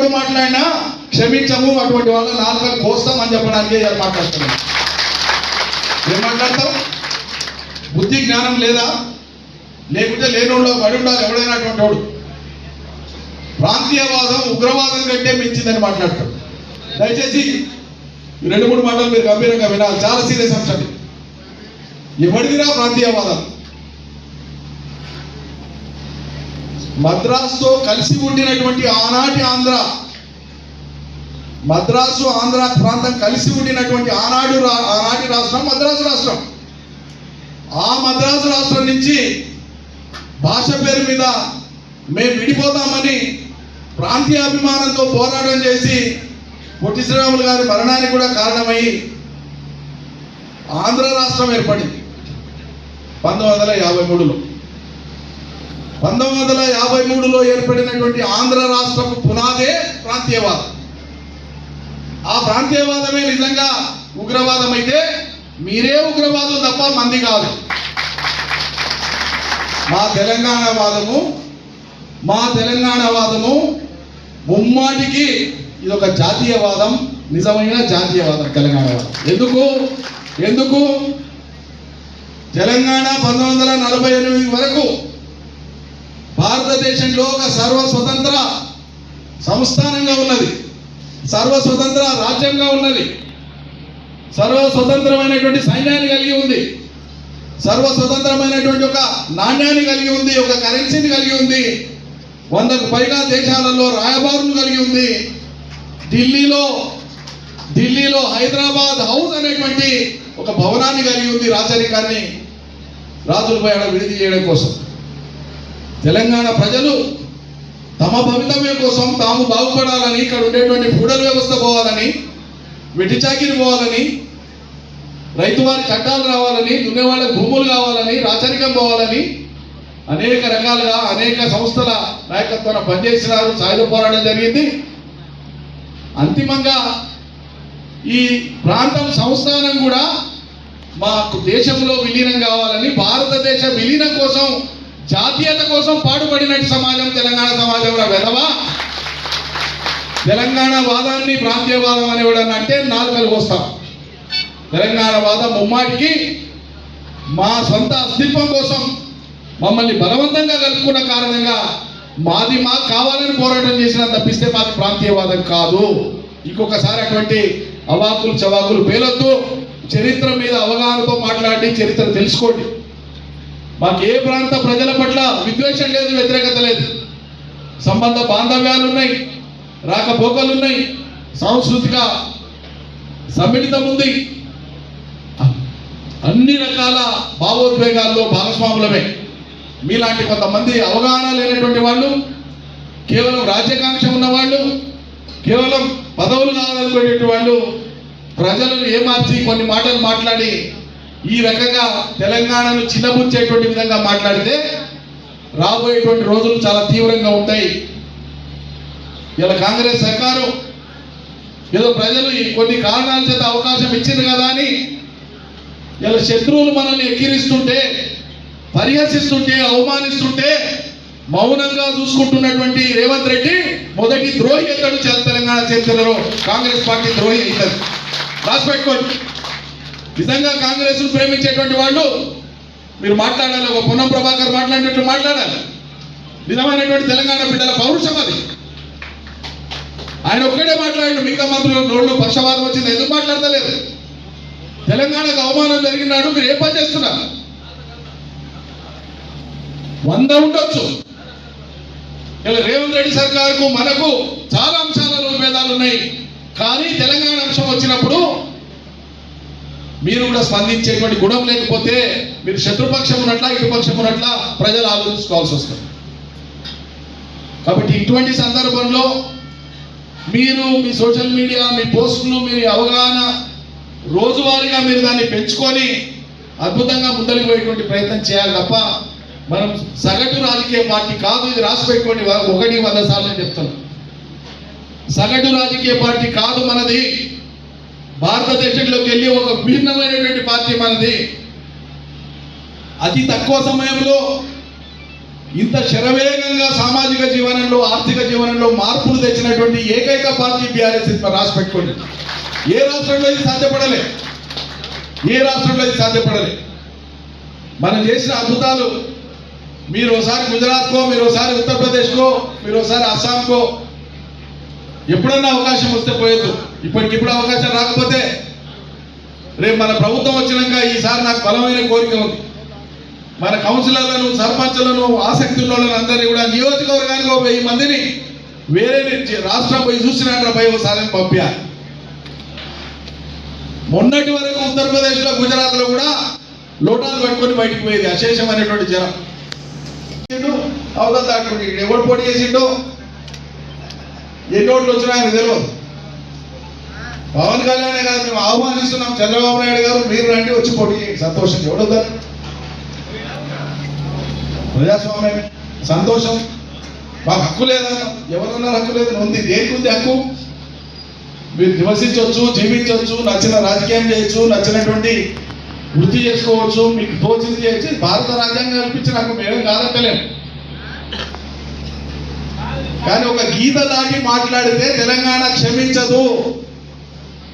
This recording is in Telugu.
ఎవడు మాట్లాడినా క్షమించము, అటువంటి వాళ్ళ నాలుకలు కోస్తాం అని చెప్పడానికే మాట్లాడుతున్నాం. ఏం మాట్లాడతాం? బుద్ధి జ్ఞానం లేదా? లేకుంటే లేనోళ్ళు పడి ఉండాలి ఎవడైనా అటువంటి వాడు. ప్రాంతీయవాదం ఉగ్రవాదం కంటే మించిందని మాట్లాడతాడు. దయచేసి 2-3 మాటలు మీరు గంభీరంగా వినాలి, చాలా సీరియస్ అంశం. ఎవడిదిరా ప్రాంతీయవాదం? మద్రాసుతో కలిసి ఉండినటువంటి ఆనాటి ఆంధ్ర, మద్రాసు ఆంధ్ర ప్రాంతం కలిసి ఉండినటువంటి ఆనాటి రాష్ట్రం మద్రాసు రాష్ట్రం. ఆ మద్రాసు రాష్ట్రం నుంచి భాష పేరు మీద మేము విడిపోతామని ప్రాంతీయాభిమానంతో పోరాటం చేసి పొట్టి శ్రీరాములు గారి మరణానికి కూడా కారణమై ఆంధ్ర రాష్ట్రం ఏర్పడింది 1953లో. 1953లో ఏర్పడినటువంటి ఆంధ్ర రాష్ట్రపు పునాదే ప్రాంతీయవాదం. ఆ ప్రాంతీయవాదమే నిజంగా ఉగ్రవాదం అయితే మీరే ఉగ్రవాదం తప్ప మంది కాదు. మా తెలంగాణ వాదము ముమ్మాటికి ఇది ఒక జాతీయవాదం, నిజమైన జాతీయవాదం తెలంగాణ వాదం. ఎందుకు తెలంగాణ 1948 వరకు భారతదేశంలో ఒక సర్వస్వతంత్ర సంస్థానంగా ఉన్నది, సర్వస్వతంత్ర రాజ్యంగా ఉన్నది, సర్వస్వతంత్రమైనటువంటి సైన్యాన్ని కలిగి ఉంది, సర్వస్వతంత్రమైనటువంటి ఒక నాణ్యాన్ని కలిగి ఉంది, ఒక కరెన్సీని కలిగి ఉంది, 100కు పైగా దేశాలలో రాయబారులు కలిగి ఉంది. ఢిల్లీలో హైదరాబాద్ హౌస్ అనేటువంటి ఒక భవనాన్ని కలిగి ఉంది, రాజరికాన్ని రాజులపై విడిది చేయడం కోసం. తెలంగాణ ప్రజలు తమ భవితవ్యం కోసం తాము బాగుపడాలని, ఇక్కడ ఉండేటువంటి ఫ్యూడల్ వ్యవస్థ పోవాలని, వెట్టి చాకిరి పోవాలని, రైతు వారి చట్టాలు రావాలని, దున్నేవాళ్ళకి భూములు కావాలని, రాచరికం పోవాలని అనేక రకాలుగా అనేక సంస్థల నాయకత్వాన పనిచేసినారు. సాయుధ పోరాటం జరిగింది. అంతిమంగా ఈ ప్రాంతం సంస్థానం కూడా మాకు దేశంలో విలీనం కావాలని, భారతదేశ విలీనం కోసం, జాతీయత కోసం పాటుపడినట్టు సమాజం తెలంగాణ సమాజంలో వెధవా తెలంగాణ వాదాన్ని ప్రాంతీయవాదం అనేవాడని అంటే నాలుకలు కోస్తాం. తెలంగాణ వాదం ముమ్మాటికి మా సొంత అస్తిత్వం కోసం మమ్మల్ని బలవంతంగా కలుపుకున్న కారణంగా మాకు కావాలని పోరాటం చేసిన తప్పిస్తే మాది ప్రాంతీయవాదం కాదు. ఇంకొకసారి అటువంటి అవాకులు చవాకులు పేలొద్దు. చరిత్ర మీద అవగాహనతో మాట్లాడి చరిత్ర తెలుసుకోండి. మాకు ఏ ప్రాంత ప్రజల పట్ల విద్వేషం లేదు, వ్యతిరేకత లేదు. సంబంధ బాంధవ్యాలు ఉన్నాయి, రాకపోకలు ఉన్నాయి, సాంస్కృతిక సమ్మిళితం ఉంది. అన్ని రకాల భావోద్వేగాల్లో భాగస్వాములమే. మీలాంటి కొంతమంది అవగాహన లేనటువంటి వాళ్ళు, కేవలం రాజ్యాకాంక్ష ఉన్నవాళ్ళు, కేవలం పదవులు కావాలనుకునేటువంటి వాళ్ళు ప్రజలను ఏమార్చి కొన్ని మాటలు మాట్లాడి ఈ రకంగా తెలంగాణను చిన్నబుచ్చేటువంటి విధంగా మాట్లాడితే రాబోయేటువంటి రోజులు చాలా తీవ్రంగా ఉంటాయి. ఇలా కాంగ్రెస్ సర్కారు ఏదో ప్రజలు కొన్ని కారణాల చేత అవకాశం ఇచ్చింది కదా అని ఇలా శత్రువులు మనల్ని ఎక్కిరిస్తుంటే, పరిహసిస్తుంటే, అవమానిస్తుంటే మౌనంగా చూసుకుంటున్నటువంటి రేవంత్ రెడ్డి మొదటి ద్రోహి అవుతాడు తెలంగాణ చరిత్రలో. కాంగ్రెస్ పార్టీ ద్రోహి అవుతుంది. రాసి పెట్టుకోండి. నిజంగా కాంగ్రెస్ ప్రేమించేటువంటి వాళ్ళు మీరు మాట్లాడాలి. ఒక పొన్నం ప్రభాకర్ మాట్లాడినట్టు మాట్లాడాలి. నిజమైనటువంటి తెలంగాణ బిడ్డల పౌరుషం అది. ఆయన ఒక్కడే మాట్లాడాడు, మిగతా మంత్రులు నోళ్ళు పక్షవాదం వచ్చింది, ఎందుకు మాట్లాడతలేదు? తెలంగాణకు అవమానం జరిగినాడు, మీరు ఏ పని చేస్తున్నారు? 100 ఉండొచ్చు. ఇలా రేవంత్ రెడ్డి సర్కారుకు మనకు చాలా అంశాలలో భేదాలు ఉన్నాయి. కానీ తెలంగాణ అంశం వచ్చినప్పుడు మీరు కూడా స్పందించేటువంటి గుణం లేకపోతే మీరు శత్రుపక్షం ఉన్నట్లా ఇటుపక్షం ఉన్నట్లా ప్రజలు ఆలోచించుకోవాల్సి వస్తుంది. కాబట్టి ఇటువంటి సందర్భంలో మీరు మీ సోషల్ మీడియా, మీ పోస్టులు, మీ అవగాహన రోజువారీగా మీరు దాన్ని పెంచుకొని అద్భుతంగా ముందరికి పోయేటువంటి ప్రయత్నం చేయాలి తప్ప మనం సగటు రాజకీయ పార్టీ కాదు. ఇది రాసి పెట్టుకోండి, 100 సార్లు చెప్తాను. సగటు రాజకీయ పార్టీ కాదు మనది. భారతదేశంలోకి వెళ్ళి ఒక భిన్నమైనటువంటి పార్టీ మనది. అతి తక్కువ సమయంలో ఇంత శరవేగంగా సామాజిక జీవనంలో ఆర్థిక జీవనంలో మార్పులు తెచ్చినటువంటి ఏకైక పార్టీ బీఆర్ఎస్ రాసి పెట్టుకోండి. ఏ రాష్ట్రంలో ఇది సాధ్యపడలే, ఏ రాష్ట్రంలో ఇది సాధ్యపడలే. మనం చేసిన అద్భుతాలు మీరు ఒకసారి గుజరాత్కో, మీరు ఒకసారి ఉత్తరప్రదేశ్కో, మీరు ఒకసారి అస్సాంకో ఎప్పుడన్నా అవకాశం వస్తే పోయొద్దు. ఇప్పటికిప్పుడు అవకాశం రాకపోతే రేపు మన ప్రభుత్వం వచ్చినాక ఈసారి నాకు బలమైన కోరిక ఉంది. మన కౌన్సిలర్లను, సర్పంచులను, ఆసక్తి ఉన్న వాళ్ళని అందరినీ కూడా నియోజకవర్గానికి 1000 మందిని వేరే రాష్ట్రం పోయి చూసినట్టు పోయి ఒకసారి పంపించాలి. మొన్నటి వరకు ఉత్తరప్రదేశ్లో, గుజరాత్లో కూడా లోటాలు పట్టుకొని బయటికి పోయేది అశేషమైనటువంటి జనం. అవతల దాటుకుంటే ఎవరు పోటీ చేసిండో, ఎన్ని ఓట్లు వచ్చినా ఆయనకు తెలియదు. పవన్ కళ్యాణే కాదు, మేము ఆహ్వానిస్తున్నాం, చంద్రబాబు నాయుడు గారు మీరు రండి, వచ్చి పోటీ చేయండి. సంతోషం. ఎవడొద్దారు? ప్రజాస్వామ్యమే సంతోషం. మాకు హక్కు లేదా? ఎవరన్నారు హక్కు లేదు? ఉంది. దేనికి ఉంది హక్కు? మీరు నివసించవచ్చు, జీవించవచ్చు, నచ్చిన రాజకీయం చేయొచ్చు, నచ్చినటువంటి వృత్తి చేసుకోవచ్చు, మీకు తోచింది చేయొచ్చు. భారత రాజ్యాంగం కల్పించిన హక్కు మేమేం కాదంటలేము. కానీ ఒక గీత దాటి మాట్లాడితే తెలంగాణ క్షమించదు.